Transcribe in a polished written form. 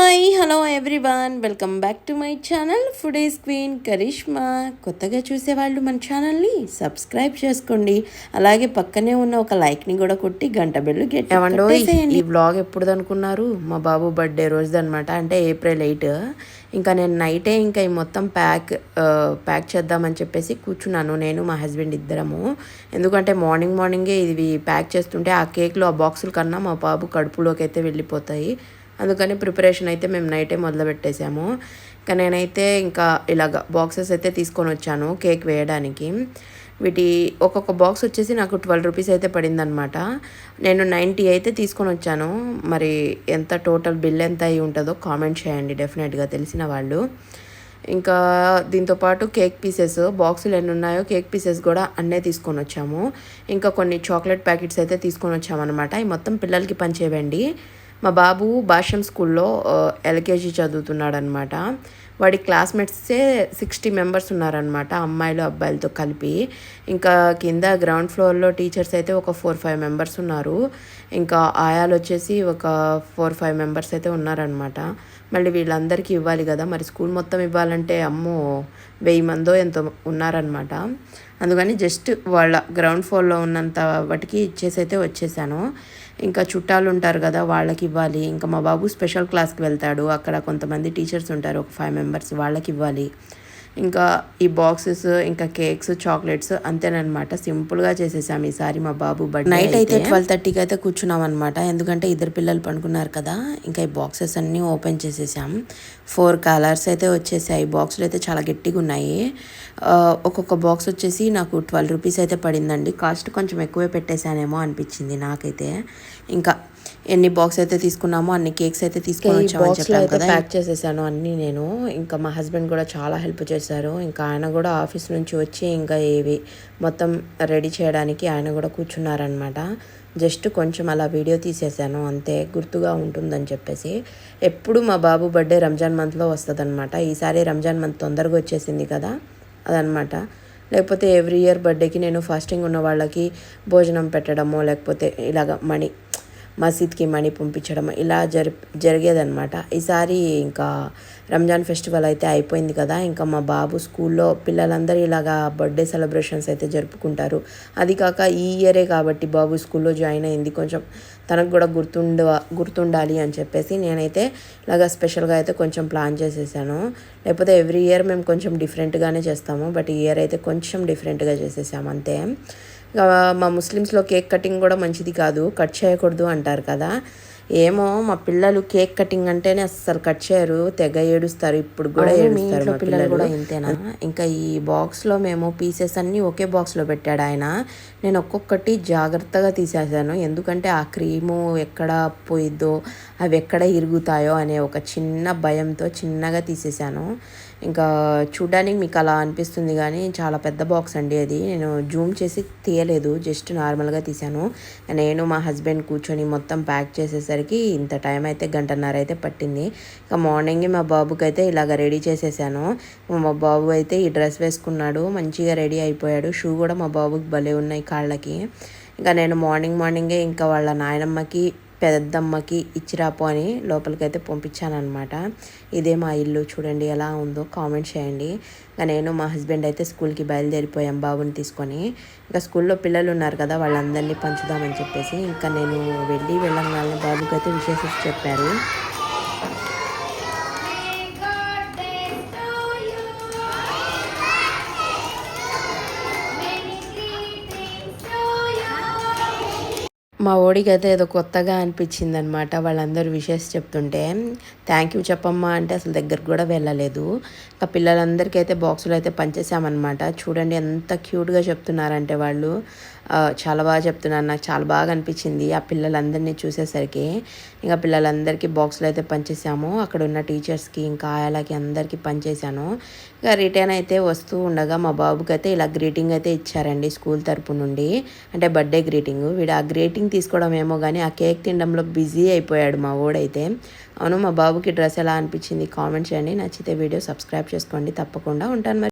Hi hello everyone, welcome back to my channel foodies queen Karishma. కొత్తగా చూసేవాళ్ళు మన ఛానల్ని సబ్స్క్రైబ్ చేసుకోండి. అలాగే పక్కనే ఉన్న ఒక లైక్ని కూడా కొట్టి గంట బెల్లు గెట్టేసేయండి. ఈ వ్లాగ్ ఎప్పుడు అనుకున్నారు? మా బాబు బర్త్డే రోజుది అనమాట, అంటే April 8. ఇంకా నేను నైటే ఇంకా ఈ మొత్తం ప్యాక్ చేద్దామని చెప్పేసి కూర్చున్నాను, నేను మా హస్బెండ్ ఇద్దరము. ఎందుకంటే మార్నింగే ఇది ప్యాక్ చేస్తుంటే ఆ కేక్లో ఆ బాక్సుల కన్నా మా బాబు కడుపులోకి అయితే వెళ్ళిపోతాయి. అందుకని ప్రిపరేషన్ అయితే మేము నైటే మొదలు పెట్టేసాము. ఇంకా నేనైతే ఇంకా ఇలాగ బాక్సెస్ అయితే తీసుకొని వచ్చాను కేక్ వేయడానికి. వీటి ఒక్కొక్క బాక్స్ వచ్చేసి నాకు 12 రూపీస్ అయితే పడిందనమాట. నేను 90 అయితే తీసుకొని వచ్చాను. మరి ఎంత టోటల్ బిల్ ఎంత అయి ఉంటుందో కామెంట్ చేయండి డెఫినెట్గా తెలిసిన వాళ్ళు. ఇంకా దీంతోపాటు కేక్ పీసెస్ బాక్సులు ఎన్ని ఉన్నాయో కేక్ పీసెస్ కూడా అన్నే తీసుకొని వచ్చాము. ఇంకా కొన్ని చాక్లెట్ ప్యాకెట్స్ అయితే తీసుకొని వచ్చామన్నమాట. ఈ మొత్తం పిల్లలకి పంచేవండి. మా బాబు భాష్యం స్కూల్లో ఎల్కేజీ చదువుతున్నాడు అనమాట. వాడి క్లాస్మేట్సే 60 మెంబర్స్ ఉన్నారనమాట, అమ్మాయిలు అబ్బాయిలతో కలిపి. ఇంకా కింద గ్రౌండ్ ఫ్లోర్లో టీచర్స్ అయితే ఒక 4-5 మెంబర్స్ ఉన్నారు. ఇంకా ఆయాలు వచ్చేసి ఒక 4-5 మెంబర్స్ అయితే ఉన్నారనమాట. మళ్ళీ వీళ్ళందరికీ ఇవ్వాలి కదా, మరి స్కూల్ మొత్తం ఇవ్వాలంటే అమ్మో 1000 మందో ఎంతో ఉన్నారనమాట. అందుకని జస్ట్ వాళ్ళ గ్రౌండ్ ఫ్లోర్లో ఉన్నంత వాటికి ఇచ్చేసి అయితే వచ్చేసాను. ఇంకా చుట్టాలు ఉంటారు కదా, వాళ్ళకి ఇవ్వాలి. ఇంకా మా బాబు స్పెషల్ క్లాస్కి వెళ్తాడు, అక్కడ కొంతమంది టీచర్స్ ఉంటారు, ఒక 5 మెంబర్స్, వాళ్ళకి ఇవ్వాలి. ఇంకా ఈ బాక్సెస్, ఇంకా కేక్స్, చాక్లెట్స్ అంతేనమాట. సింపుల్గా చేసేసాం ఈసారి మా బాబు బర్త్డే. నైట్ అయితే 12:30కి అయితే కూర్చున్నాం అనమాట, ఎందుకంటే ఇద్దరు పిల్లలు పడుకున్నారు కదా. ఇంకా ఈ బాక్సెస్ అన్నీ ఓపెన్ చేసేసాం. 4 కలర్స్ అయితే వచ్చేసాయి. బాక్సులు అయితే చాలా గట్టిగా ఉన్నాయి. ఒక్కొక్క బాక్స్ వచ్చేసి నాకు 12 రూపీస్ అయితే పడిందండి. కాస్ట్ కొంచెం ఎక్కువే పెట్టేశానేమో అనిపించింది నాకైతే. ఇంకా ఎన్ని బాక్స్ అయితే తీసుకున్నామో అన్ని కేక్స్ అయితే తీసుకొని వచ్చామని చెప్పాను కదా, ప్యాక్ చేసేసాను అన్నీ నేను. ఇంకా మా హస్బెండ్ కూడా చాలా హెల్ప్ చేశారు. ఇంకా ఆయన కూడా ఆఫీస్ నుంచి వచ్చి ఇంకా ఇవి మొత్తం రెడీ చేయడానికి ఆయన కూడా కూర్చున్నారనమాట. జస్ట్ కొంచెం అలా వీడియో తీసేసాను అంతే, గుర్తుగా ఉంటుందని చెప్పేసి. ఎప్పుడు మా బాబు బర్త్డే రంజాన్ మంత్లో వస్తుంది అనమాట. ఈసారి రంజాన్ మంత్ తొందరగా వచ్చేసింది కదా, అదనమాట. లేకపోతే ఎవ్రీ ఇయర్ బర్త్డేకి నేను ఫాస్టింగ్ ఉన్న వాళ్ళకి భోజనం పెట్టడము, లేకపోతే ఇలాగ మసీద్కి మనీ పంపించడం ఇలా జరిగేదనమాట. ఈసారి ఇంకా రంజాన్ ఫెస్టివల్ అయితే అయిపోయింది కదా, ఇంకా మా బాబు స్కూల్లో పిల్లలందరూ ఇలాగా బర్త్డే సెలబ్రేషన్స్ అయితే జరుపుకుంటారు. అది కాక ఈ ఇయరే కాబట్టి బాబు స్కూల్లో జాయిన్ అయింది, కొంచెం తనకు కూడా గుర్తుండాలి అని చెప్పేసి నేనైతే ఇలాగా స్పెషల్గా అయితే కొంచెం ప్లాన్ చేసేసాను. లేకపోతే ఎవ్రీ ఇయర్ మేము కొంచెం డిఫరెంట్గానే చేస్తాము, బట్ ఈ ఇయర్ అయితే కొంచెం డిఫరెంట్గా చేసేసాము అంతే. మా ముస్లిమ్స్లో కేక్ కటింగ్ కూడా మంచిది కాదు, కట్ చేయకూడదు అంటారు కదా. ఏమో మా పిల్లలు కేక్ కటింగ్ అంటేనే అస్సలు కట్ చేయరు, తెగ ఏడుస్తారు. ఇప్పుడు కూడా ఏడుస్తారు మా పిల్లలు కూడా ఇంతేనా. ఇంకా ఈ బాక్స్లో మేము పీసెస్ అన్నీ ఒకే బాక్స్లో పెట్టాడు ఆయన. నేను ఒక్కొక్కటి జాగ్రత్తగా తీసేసాను, ఎందుకంటే ఆ క్రీము ఎక్కడ పోయిద్దో, అవి ఎక్కడ ఇరుగుతాయో అనే ఒక చిన్న భయంతో చిన్నగా తీసేసాను. ఇంకా చూడ్డానికి మీకు అలా అనిపిస్తుంది కానీ చాలా పెద్ద బాక్స్ అండి అది. నేను జూమ్ చేసి తీయలేదు, జస్ట్ నార్మల్గా తీసాను. నేను మా హస్బెండ్ కూర్చొని మొత్తం ప్యాక్ చేసేసరికి ఇంత టైం అయితే 1:30 అయితే పట్టింది. ఇంకా మార్నింగే మా బాబుకి అయితే ఇలాగ రెడీ చేసేసాను. మా బాబు అయితే ఈ డ్రెస్ వేసుకున్నాడు, మంచిగా రెడీ అయిపోయాడు. షూ కూడా మా బాబుకి భలే ఉన్నాయి కాళ్ళకి. ఇంకా నేను మార్నింగే ఇంకా వాళ్ళ నాయనమ్మకి పెద్దమ్మకి ఇచ్చిరాపో అని లోపలికైతే పంపించానమాట. ఇదే మా ఇల్లు, చూడండి ఎలా ఉందో కామెంట్ చేయండి. ఇంకా నేను మా హస్బెండ్ అయితే స్కూల్కి బయలుదేరిపోయాం బాబుని తీసుకొని. ఇంకా స్కూల్లో పిల్లలు ఉన్నారు కదా, వాళ్ళందరినీ పంచుదామని చెప్పేసి ఇంకా నేను వెళ్ళంగానే బాబుకి అయితే విశేషం చెప్పారు. మా ఓడికి అయితే ఏదో కొత్తగా అనిపించింది అనమాట. వాళ్ళందరూ విషెస్ చెప్తుంటే థ్యాంక్ యూ చెప్పమ్మా అంటే అసలు దగ్గరకు కూడా వెళ్ళలేదు. ఇంకా పిల్లలందరికీ అయితే బాక్సులు అయితే పంచేసామన్నమాట. చూడండి ఎంత క్యూట్గా చెప్తున్నారంటే వాళ్ళు, చాలా బాగా చెప్తున్నారు. నాకు చాలా బాగా అనిపించింది ఆ పిల్లలందరినీ చూసేసరికి. ఇంకా పిల్లలందరికీ బాక్సులు అయితే పంచేసాము, అక్కడ ఉన్న టీచర్స్కి ఇంకా ఆయాలకి అందరికీ పంచేసాను. ఇంకా రిటర్న్ అయితే వస్తూ ఉండగా మా బాబుకి అయితే ఇలా గ్రీటింగ్ అయితే ఇచ్చారండి స్కూల్ తరపు నుండి, అంటే బర్త్డే గ్రీటింగ్. వీడు ఆ గ్రీటింగ్ తీసుకోవడం ఏమో కానీ ఆ కేక్ తినడంలో బిజీ అయిపోయాడు మా ఓడైతే. అవును, మా బాబుకి డ్రెస్ ఎలా అనిపించింది కామెంట్ చేయండి. నచ్చితే వీడియో సబ్స్క్రైబ్ చేసుకోండి తప్పకుండా. ఉంటాను మరి.